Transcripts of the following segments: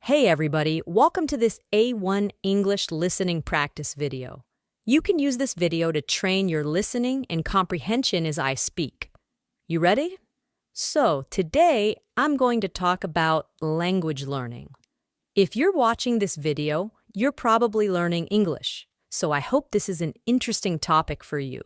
Hey everybody, welcome to this A1 English listening practice video. You can use this video to train your listening and comprehension as I speak. You ready? So, today I'm going to talk about language learning. If you're watching this video, you're probably learning English, so I hope this is an interesting topic for you.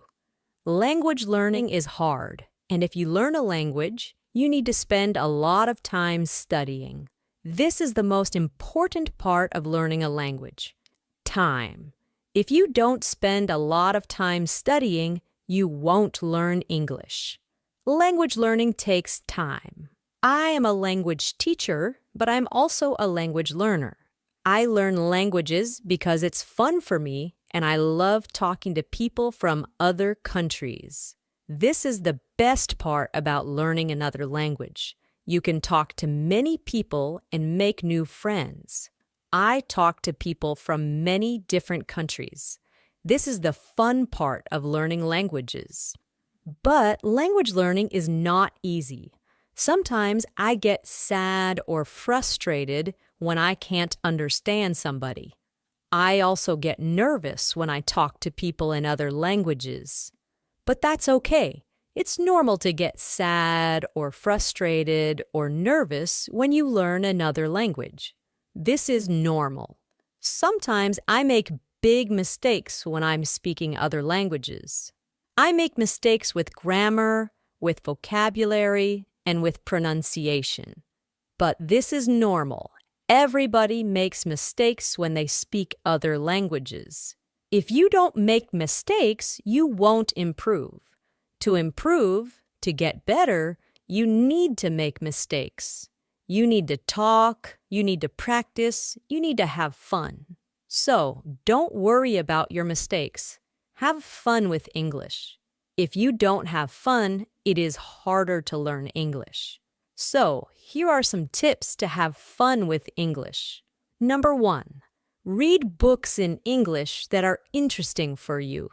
Language learning is hard, and if you learn a language, you need to spend a lot of time studying. This is the most important part of learning a language. Time. If you don't spend a lot of time studying, you won't learn English. Language learning takes time. I am a language teacher, but I'm also a language learner. I learn languages because it's fun for me, and I love talking to people from other countries. This is the best part about learning another language. You can talk to many people and make new friends. I talk to people from many different countries. This is the fun part of learning languages. But language learning is not easy. Sometimes I get sad or frustrated when I can't understand somebody. I also get nervous when I talk to people in other languages. But that's okay. It's normal to get sad or frustrated or nervous when you learn another language. This is normal. Sometimes I make big mistakes when I'm speaking other languages. I make mistakes with grammar, with vocabulary, and with pronunciation. But this is normal. Everybody makes mistakes when they speak other languages. If you don't make mistakes, you won't improve. To improve, to get better, you need to make mistakes. You need to talk, you need to practice, you need to have fun. So, don't worry about your mistakes. Have fun with English. If you don't have fun, it is harder to learn English. So, here are some tips to have fun with English. Number 1, read books in English that are interesting for you.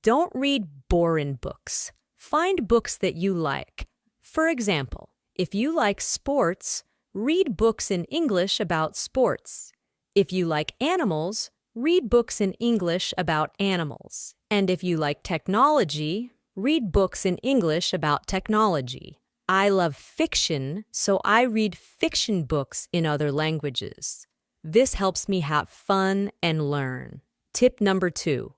Don't read boring books. Find books that you like. For example, if you like sports, read books in English about sports. If you like animals, read books in English about animals. And if you like technology, read books in English about technology. I love fiction, so I read fiction books in other languages. This helps me have fun and learn. Tip number 2.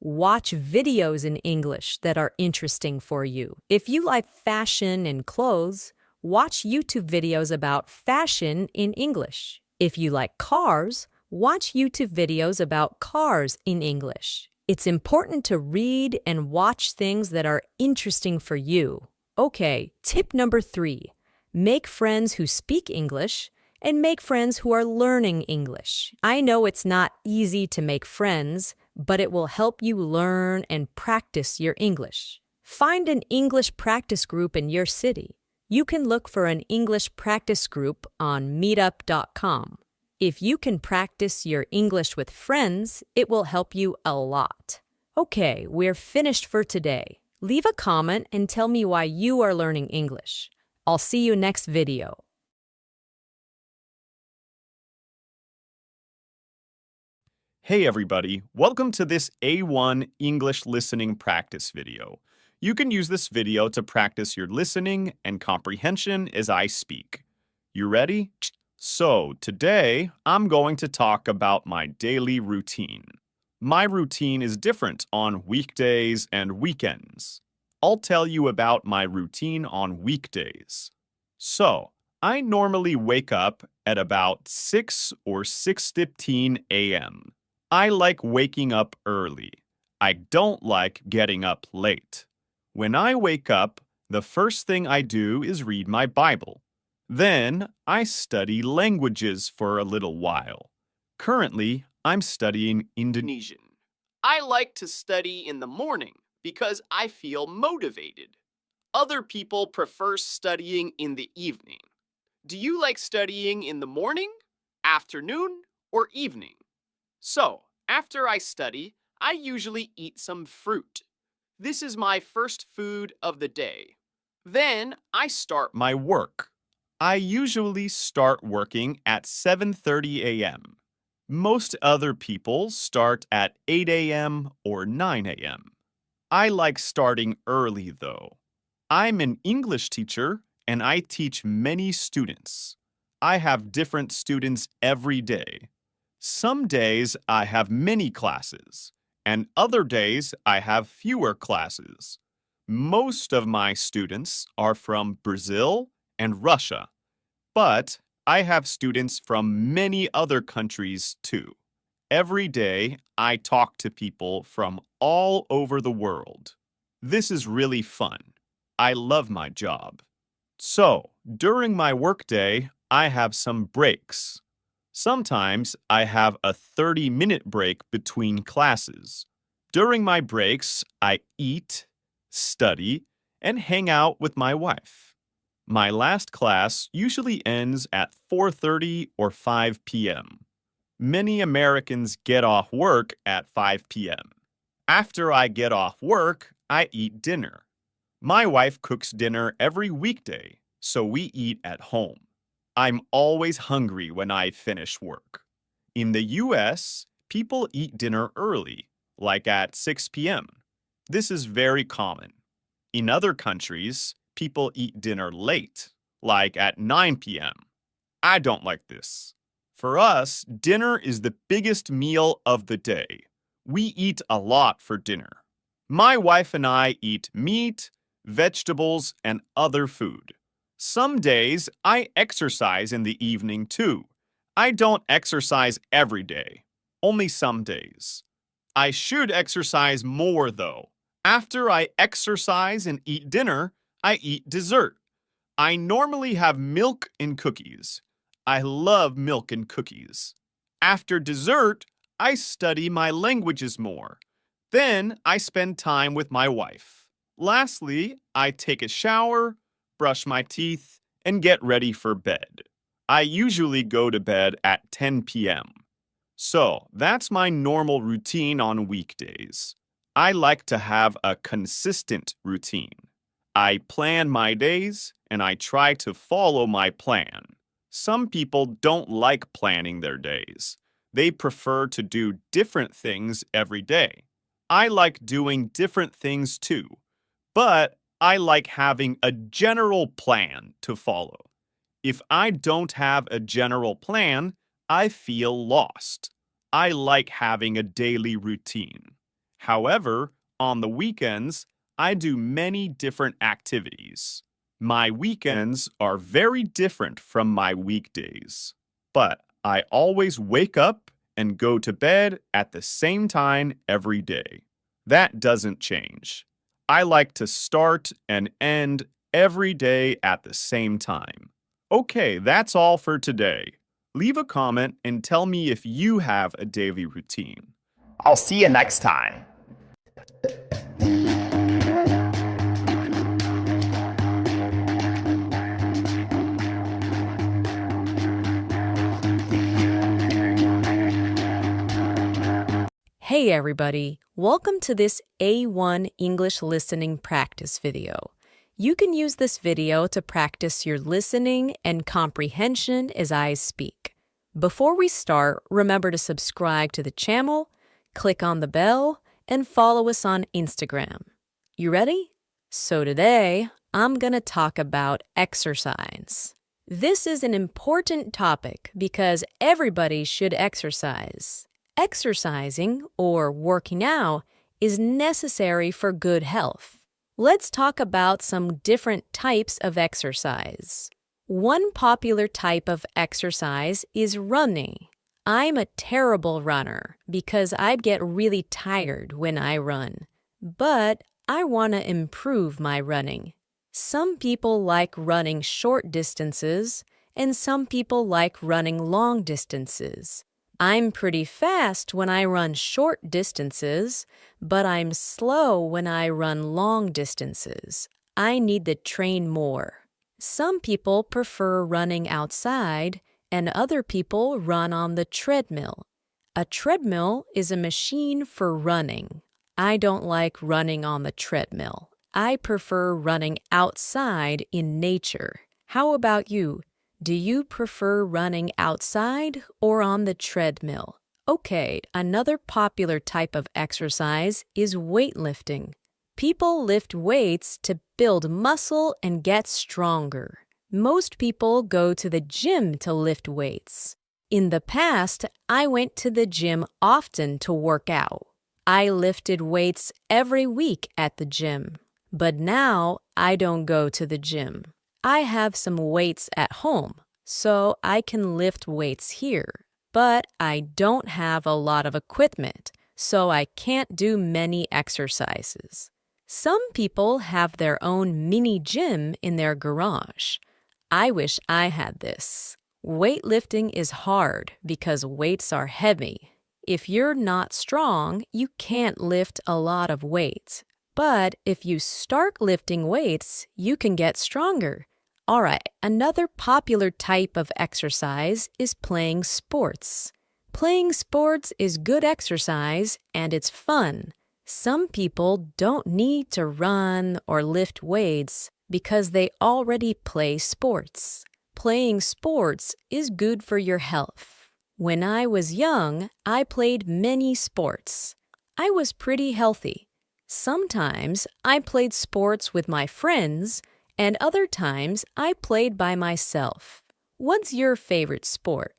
Watch videos in English that are interesting for you. If you like fashion and clothes, watch YouTube videos about fashion in English. If you like cars, watch YouTube videos about cars in English. It's important to read and watch things that are interesting for you. Okay, tip number 3. Make friends who speak English and make friends who are learning English. I know it's not easy to make friends, but it will help you learn and practice your English. Find an English practice group in your city. You can look for an English practice group on meetup.com. If you can practice your English with friends, it will help you a lot. Okay, we're finished for today. Leave a comment and tell me why you are learning English. I'll see you next video. Hey everybody, welcome to this A1 English listening practice video. You can use this video to practice your listening and comprehension as I speak. You ready? So today I'm going to talk about my daily routine. My routine is different on weekdays and weekends. I'll tell you about my routine on weekdays. So, I normally wake up at about 6 or 6:15 a.m. I like waking up early. I don't like getting up late. When I wake up, the first thing I do is read my Bible. Then I study languages for a little while. Currently, I'm studying Indonesian. I like to study in the morning because I feel motivated. Other people prefer studying in the evening. Do you like studying in the morning, afternoon, or evening? So, after I study, I usually eat some fruit. This is my first food of the day. Then I start my work. I usually start working at 7:30 a.m. Most other people start at 8 a.m. or 9 a.m. I like starting early, though. I'm an English teacher and I teach many students. I have different students every day. Some days I have many classes, and other days I have fewer classes. Most of my students are from Brazil and Russia, but I have students from many other countries too. Every day, I talk to people from all over the world. This is really fun. I love my job. So, during my workday, I have some breaks. Sometimes I have a 30-minute break between classes. During my breaks, I eat, study, and hang out with my wife. My last class usually ends at 4:30 or 5 p.m. Many Americans get off work at 5 p.m. After I get off work, I eat dinner. My wife cooks dinner every weekday, so we eat at home. I'm always hungry when I finish work. In the US, people eat dinner early, like at 6 p.m. This is very common. In other countries, people eat dinner late, like at 9 p.m. I don't like this. For us, dinner is the biggest meal of the day. We eat a lot for dinner. My wife and I eat meat, vegetables, and other food. Some days I exercise in the evening too. I don't exercise every day, only some days. I should exercise more though. After I exercise and eat dinner, I eat dessert. I normally have milk and cookies. I love milk and cookies. After dessert, I study my languages more. Then I spend time with my wife. Lastly, I take a shower, brush my teeth, and get ready for bed. I usually go to bed at 10 p.m. So that's my normal routine on weekdays. I like to have a consistent routine. I plan my days and I try to follow my plan. Some people don't like planning their days. They prefer to do different things every day. I like doing different things too, but I like having a general plan to follow. If I don't have a general plan, I feel lost. I like having a daily routine. However, on the weekends, I do many different activities. My weekends are very different from my weekdays, but I always wake up and go to bed at the same time every day. That doesn't change. I like to start and end every day at the same time. Okay, that's all for today. Leave a comment and tell me if you have a daily routine. I'll see you next time. Hey everybody, welcome to this A1 English listening practice video. You can use this video to practice your listening and comprehension as I speak. Before we start, remember to subscribe to the channel, click on the bell, and follow us on Instagram. You ready? So today, I'm gonna talk about exercise. This is an important topic because everybody should exercise. Exercising, or working out, is necessary for good health. Let's talk about some different types of exercise. One popular type of exercise is running. I'm a terrible runner because I get really tired when I run. But I want to improve my running. Some people like running short distances, and some people like running long distances. I'm pretty fast when I run short distances, but I'm slow when I run long distances. I need to train more. Some people prefer running outside, and other people run on the treadmill. A treadmill is a machine for running. I don't like running on the treadmill. I prefer running outside in nature. How about you? Do you prefer running outside or on the treadmill? Okay, another popular type of exercise is weightlifting. People lift weights to build muscle and get stronger. Most people go to the gym to lift weights. In the past, I went to the gym often to work out. I lifted weights every week at the gym. But now I don't go to the gym. I have some weights at home, so I can lift weights here. But I don't have a lot of equipment, so I can't do many exercises. Some people have their own mini gym in their garage. I wish I had this. Weightlifting is hard because weights are heavy. If you're not strong, you can't lift a lot of weight. But if you start lifting weights, you can get stronger. All right, another popular type of exercise is playing sports. Playing sports is good exercise and it's fun. Some people don't need to run or lift weights because they already play sports. Playing sports is good for your health. When I was young, I played many sports. I was pretty healthy. Sometimes I played sports with my friends, and other times I played by myself. What's your favorite sport?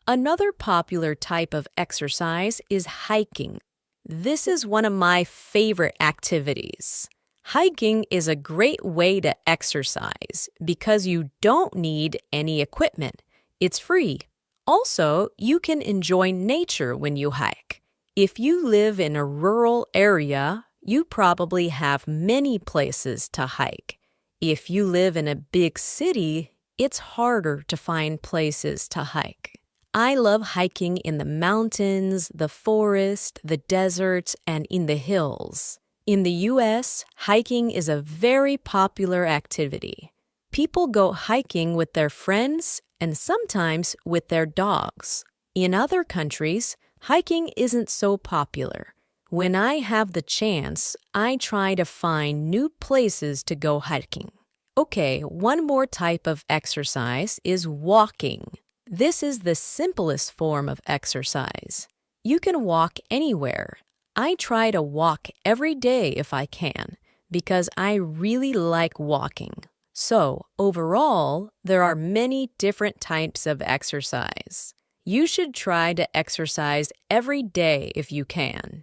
Another popular type of exercise is hiking. This is one of my favorite activities. Hiking is a great way to exercise because you don't need any equipment. It's free. Also, you can enjoy nature when you hike. If you live in a rural area, you probably have many places to hike. If you live in a big city, it's harder to find places to hike. I love hiking in the mountains, the forest, the deserts, and in the hills. In the U.S., hiking is a very popular activity. People go hiking with their friends and sometimes with their dogs. In other countries, hiking isn't so popular. When I have the chance, I try to find new places to go hiking. Okay, one more type of exercise is walking. This is the simplest form of exercise. You can walk anywhere. I try to walk every day if I can because I really like walking. So, overall, there are many different types of exercise. You should try to exercise every day if you can.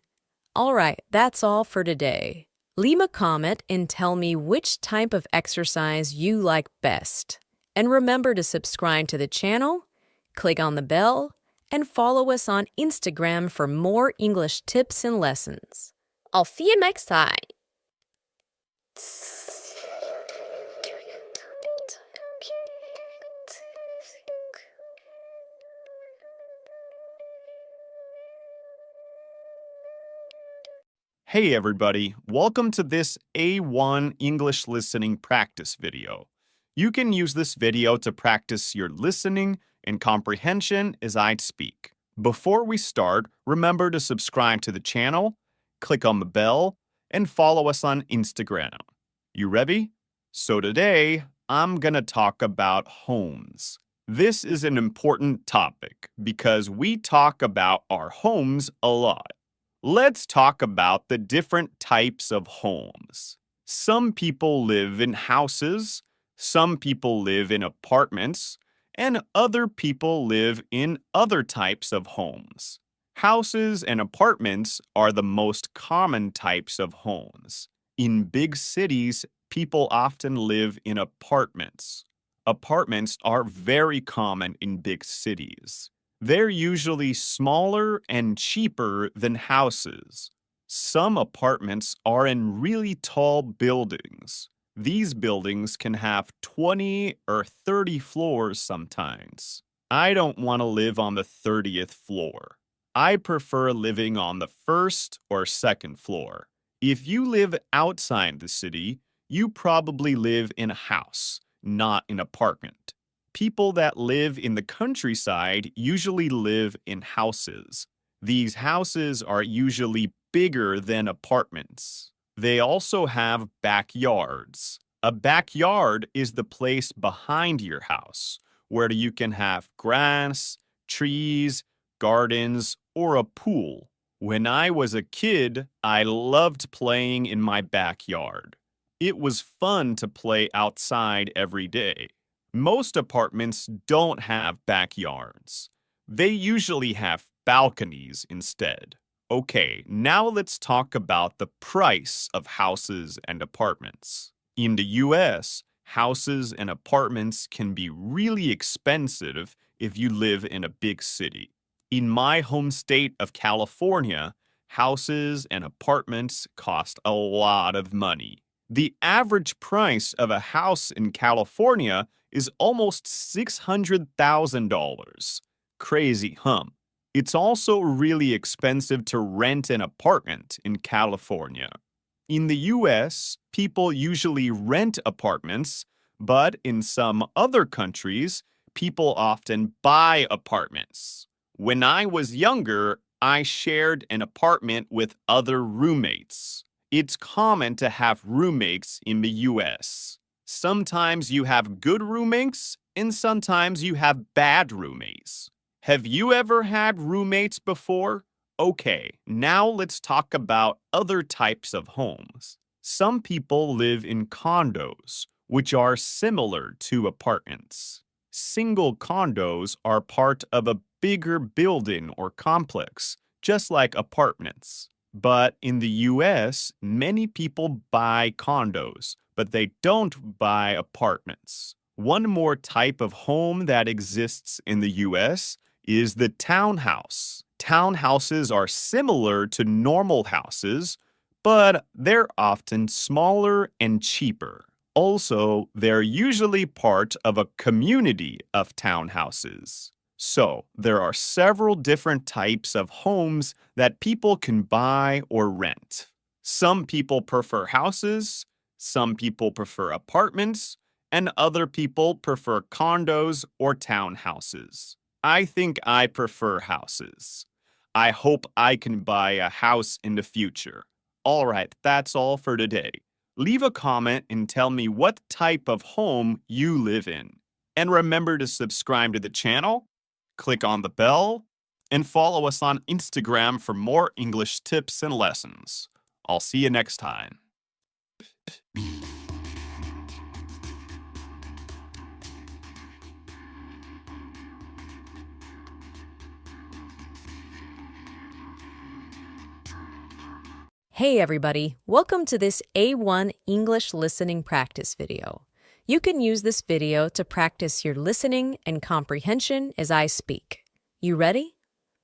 All right, that's all for today. Leave a comment and tell me which type of exercise you like best. And remember to subscribe to the channel, click on the bell, and follow us on Instagram for more English tips and lessons. I'll see you next time. Hey everybody, welcome to this A1 English listening practice video. You can use this video to practice your listening and comprehension as I speak. Before we start, remember to subscribe to the channel, click on the bell, and follow us on Instagram. You ready? So today, I'm gonna talk about homes. This is an important topic because we talk about our homes a lot. Let's talk about the different types of homes. Some people live in houses, some people live in apartments, and other people live in other types of homes. Houses and apartments are the most common types of homes. In big cities, people often live in apartments. Apartments are very common in big cities. They're usually smaller and cheaper than houses. Some apartments are in really tall buildings. These buildings can have 20 or 30 floors sometimes. I don't want to live on the 30th floor. I prefer living on the first or second floor. If you live outside the city, you probably live in a house, not an apartment. People that live in the countryside usually live in houses. These houses are usually bigger than apartments. They also have backyards. A backyard is the place behind your house, where you can have grass, trees, gardens, or a pool. When I was a kid, I loved playing in my backyard. It was fun to play outside every day. Most apartments don't have backyards. They usually have balconies instead. Okay, now let's talk about the price of houses and apartments. In the US, houses and apartments can be really expensive if you live in a big city. In my home state of California, houses and apartments cost a lot of money. The average price of a house in California is almost $600,000. Crazy, huh? It's also really expensive to rent an apartment in California. In the US, people usually rent apartments, but in some other countries, people often buy apartments. When I was younger, I shared an apartment with other roommates. It's common to have roommates in the US. Sometimes you have good roommates, and sometimes you have bad roommates. Have you ever had roommates before? Okay, now let's talk about other types of homes. Some people live in condos, which are similar to apartments. Single condos are part of a bigger building or complex, just like apartments. But in the US, many people buy condos, but they don't buy apartments. One more type of home that exists in the US is the townhouse. Townhouses are similar to normal houses, but they're often smaller and cheaper. Also, they're usually part of a community of townhouses. So, there are several different types of homes that people can buy or rent. Some people prefer houses, some people prefer apartments, and other people prefer condos or townhouses. I think I prefer houses. I hope I can buy a house in the future. All right, that's all for today. Leave a comment and tell me what type of home you live in. And remember to subscribe to the channel, click on the bell, and follow us on Instagram for more English tips and lessons. I'll see you next time. Hey everybody, welcome to this A1 English listening practice video. You can use this video to practice your listening and comprehension as I speak. You ready?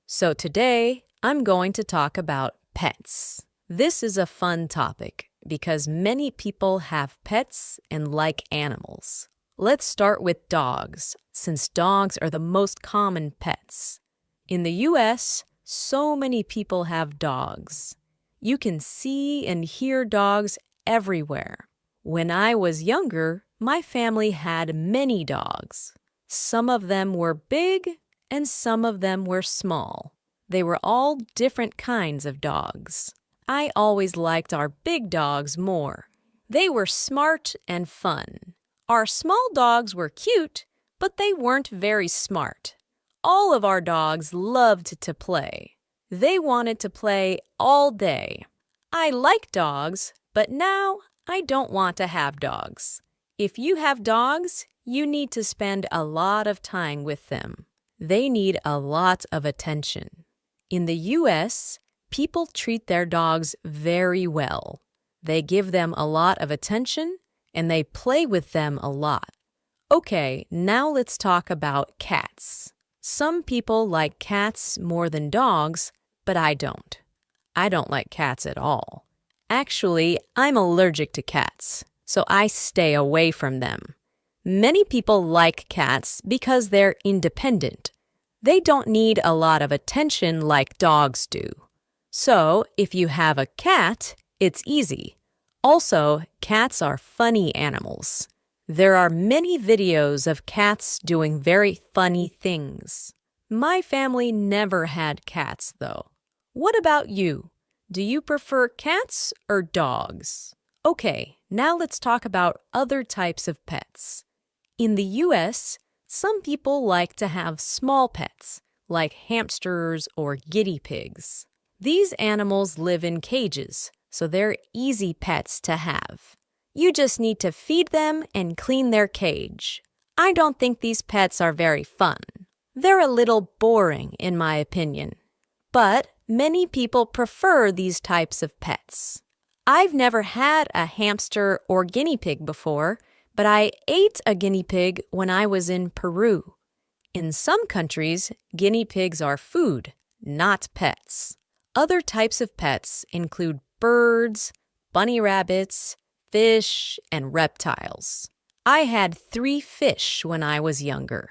So today, I'm going to talk about pets. This is a fun topic because many people have pets and like animals. Let's start with dogs, since dogs are the most common pets. In the US, so many people have dogs. You can see and hear dogs everywhere. When I was younger, my family had many dogs. Some of them were big and some of them were small. They were all different kinds of dogs. I always liked our big dogs more. They were smart and fun. Our small dogs were cute, but they weren't very smart. All of our dogs loved to play. They wanted to play all day. I like dogs, but now I don't want to have dogs. If you have dogs, you need to spend a lot of time with them. They need a lot of attention. In the US, people treat their dogs very well. They give them a lot of attention and they play with them a lot. Okay, now let's talk about cats. Some people like cats more than dogs, but I don't. I don't like cats at all. Actually, I'm allergic to cats, so I stay away from them. Many people like cats because they're independent. They don't need a lot of attention like dogs do. So, if you have a cat, it's easy. Also, cats are funny animals. There are many videos of cats doing very funny things. My family never had cats, though. What about you? Do you prefer cats or dogs? Okay, now let's talk about other types of pets. In the US, Some people like to have small pets, like hamsters or guinea pigs. These animals live in cages, so they're easy pets to have. You just need to feed them and clean their cage. I don't think these pets are very fun. They're a little boring, in my opinion. But many people prefer these types of pets. I've never had a hamster or guinea pig before, but I ate a guinea pig when I was in Peru. In some countries, guinea pigs are food, not pets. Other types of pets include birds, bunny rabbits, fish, and reptiles. I had 3 fish when I was younger.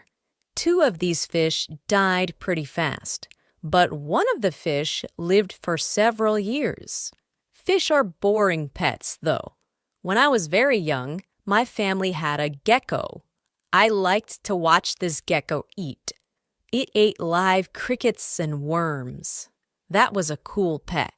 2 of these fish died pretty fast, but one of the fish lived for several years. Fish are boring pets, though. When I was very young, my family had a gecko. I liked to watch this gecko eat. It ate live crickets and worms. That was a cool pet.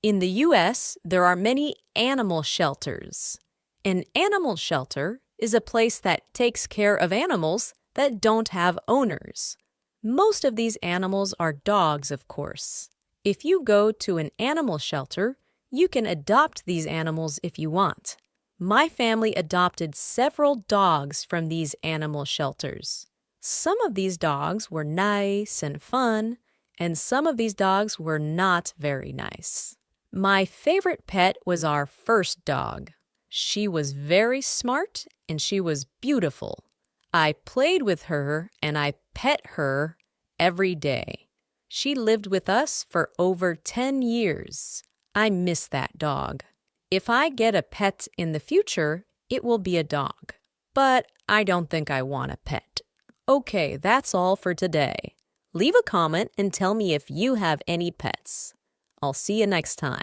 In the U.S., there are many animal shelters. An animal shelter is a place that takes care of animals that don't have owners. Most of these animals are dogs, of course. If you go to an animal shelter, you can adopt these animals if you want. My family adopted several dogs from these animal shelters. Some of these dogs were nice and fun, and some of these dogs were not very nice. My favorite pet was our first dog. She was very smart and she was beautiful. I played with her and I pet her every day. She lived with us for over 10 years. I miss that dog. If I get a pet in the future, it will be a dog. But I don't think I want a pet. Okay, that's all for today. Leave a comment and tell me if you have any pets. I'll see you next time.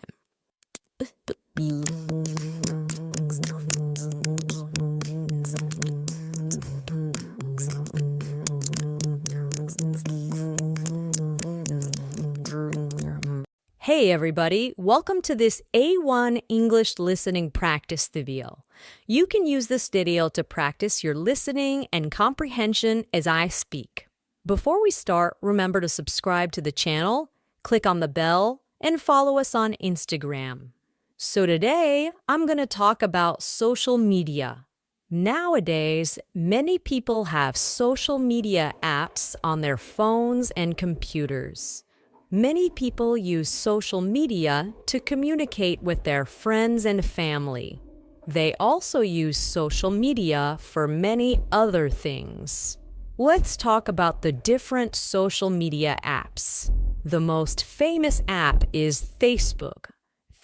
Hey everybody, welcome to this A1 English listening practice video. You can use this video to practice your listening and comprehension as I speak. Before we start, remember to subscribe to the channel, click on the bell, and follow us on Instagram. So today, I'm going to talk about social media. Nowadays, many people have social media apps on their phones and computers. Many people use social media to communicate with their friends and family. They also use social media for many other things. Let's talk about the different social media apps. The most famous app is Facebook.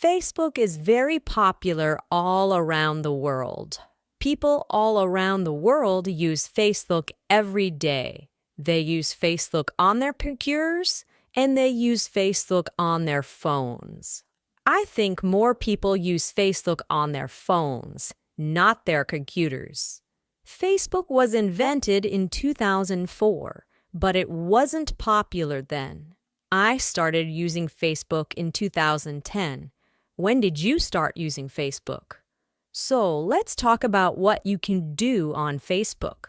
Facebook is very popular all around the world. People all around the world use Facebook every day. They use Facebook on their computers, and they use Facebook on their phones. I think more people use Facebook on their phones, not their computers. Facebook was invented in 2004, but it wasn't popular then. I started using Facebook in 2010. When did you start using Facebook? So let's talk about what you can do on Facebook.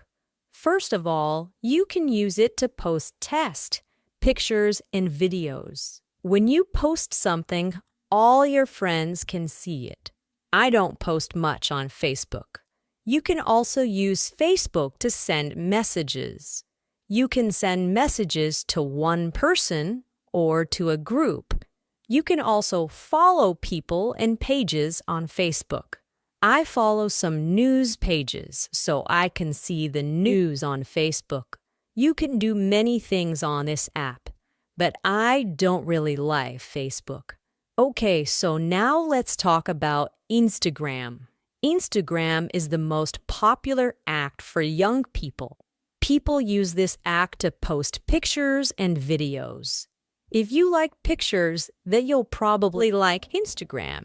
First of all, you can use it to post text, pictures, and videos. When you post something, all your friends can see it. I don't post much on Facebook. You can also use Facebook to send messages. You can send messages to one person or to a group. You can also follow people and pages on Facebook. I follow some news pages so I can see the news on Facebook. You can do many things on this app, but I don't really like Facebook. Okay, so now let's talk about Instagram. Instagram is the most popular app for young people. People use this app to post pictures and videos. If you like pictures, then you'll probably like Instagram.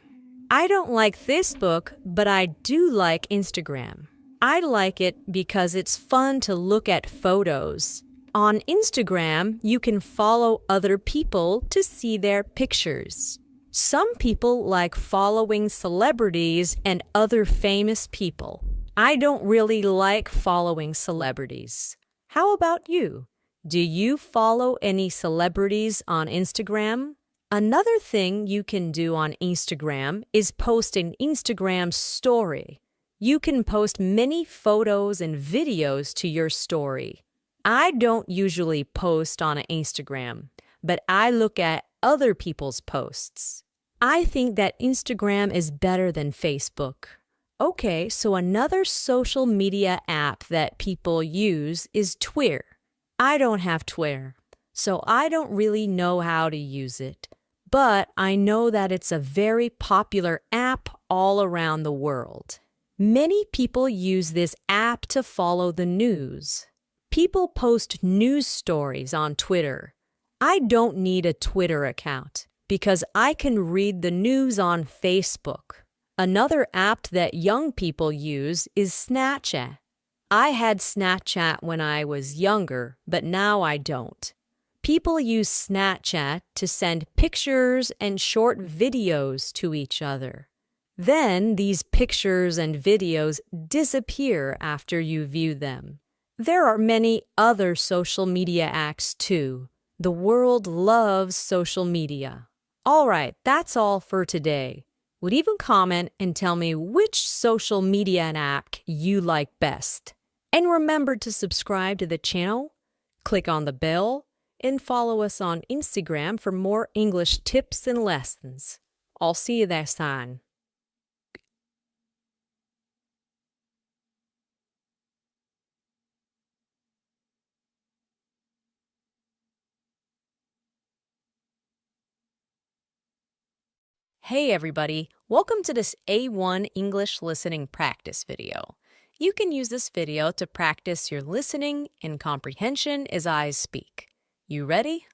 I don't like Facebook, but I do like Instagram. I like it because it's fun to look at photos. On Instagram, you can follow other people to see their pictures. Some people like following celebrities and other famous people. I don't really like following celebrities. How about you? Do you follow any celebrities on Instagram? Another thing you can do on Instagram is post an Instagram story. You can post many photos and videos to your story. I don't usually post on Instagram, but I look at other people's posts. I think that Instagram is better than Facebook. Okay, so another social media app that people use is Twitter. I don't have Twitter, so I don't really know how to use it. But I know that it's a very popular app all around the world. Many people use this app to follow the news. People post news stories on Twitter. I don't need a Twitter account because I can read the news on Facebook. Another app that young people use is Snapchat. I had Snapchat when I was younger, but now I don't. People use Snapchat to send pictures and short videos to each other. Then these pictures and videos disappear after you view them. There are many other social media apps too. The world loves social media. All right, that's all for today. Leave a comment and tell me which social media app you like best. And remember to subscribe to the channel, click on the bell, and follow us on Instagram for more English tips and lessons. I'll see you next time. Hey everybody, welcome to this A1 English listening practice video. You can use this video to practice your listening and comprehension as I speak. You ready?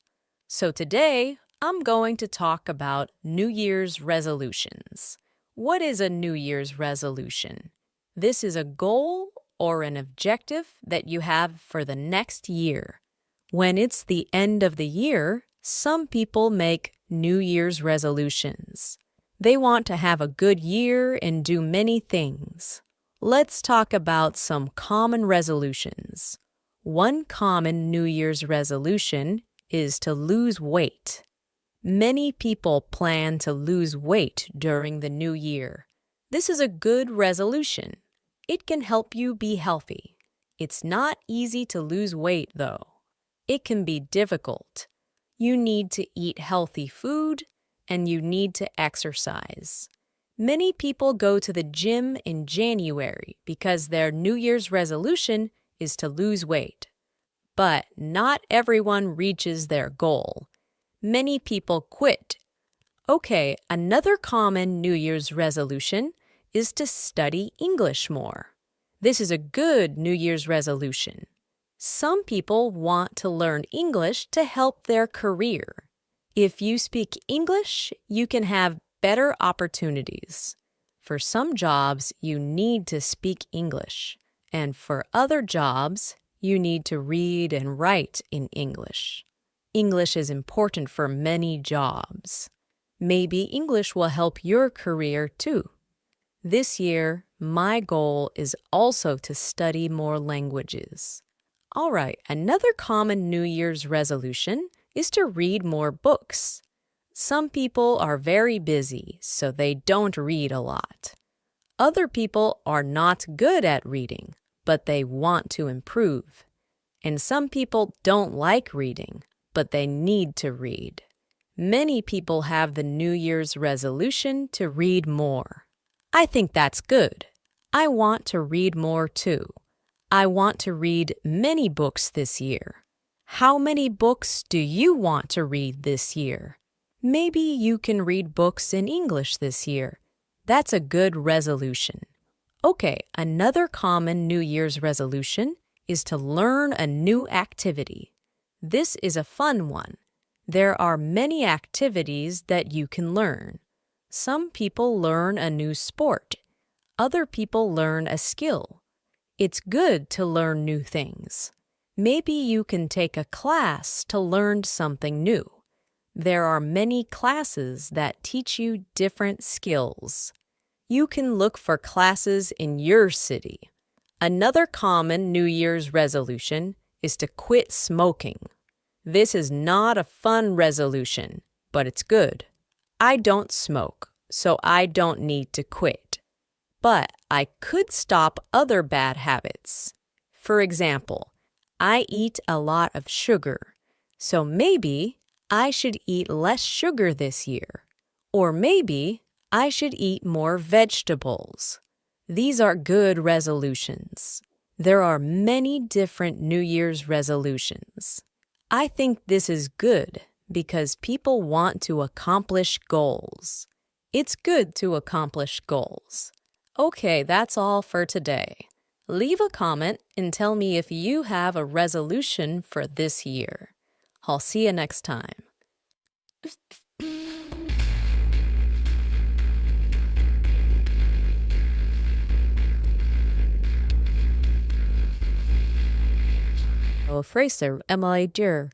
So today, I'm going to talk about New Year's resolutions. What is a New Year's resolution? This is a goal or an objective that you have for the next year. When it's the end of the year, some people make New Year's resolutions. They want to have a good year and do many things. Let's talk about some common resolutions. One common New Year's resolution is to lose weight. Many people plan to lose weight during the new year. This is a good resolution. It can help you be healthy. It's not easy to lose weight, though. It can be difficult. You need to eat healthy food, and you need to exercise. Many people go to the gym in January because their New Year's resolution is to lose weight. But not everyone reaches their goal. Many people quit. Okay, another common New Year's resolution is to study English more. This is a good New Year's resolution. Some people want to learn English to help their career. If you speak English, you can have better opportunities. For some jobs, you need to speak English, and for other jobs, you need to read and write in English. English is important for many jobs. Maybe English will help your career too. This year, my goal is also to study more languages. All right, another common New Year's resolution is to read more books. Some people are very busy, so they don't read a lot. Other people are not good at reading, but they want to improve. And some people don't like reading, but they need to read. Many people have the New Year's resolution to read more. I think that's good. I want to read more too. I want to read many books this year. How many books do you want to read this year? Maybe you can read books in English this year. That's a good resolution. Okay, another common New Year's resolution is to learn a new activity. This is a fun one. There are many activities that you can learn. Some people learn a new sport. Other people learn a skill. It's good to learn new things. Maybe you can take a class to learn something new. There are many classes that teach you different skills. You can look for classes in your city. Another common New Year's resolution is to quit smoking. This is not a fun resolution, but it's good. I don't smoke, so I don't need to quit. But I could stop other bad habits. For example, I eat a lot of sugar, so maybe I should eat less sugar this year. Or maybe I should eat more vegetables. These are good resolutions. There are many different New Year's resolutions. I think this is good because people want to accomplish goals. It's good to accomplish goals. Okay, that's all for today. Leave a comment and tell me if you have a resolution for this year. I'll see you next time. Fraser, Emily Dear.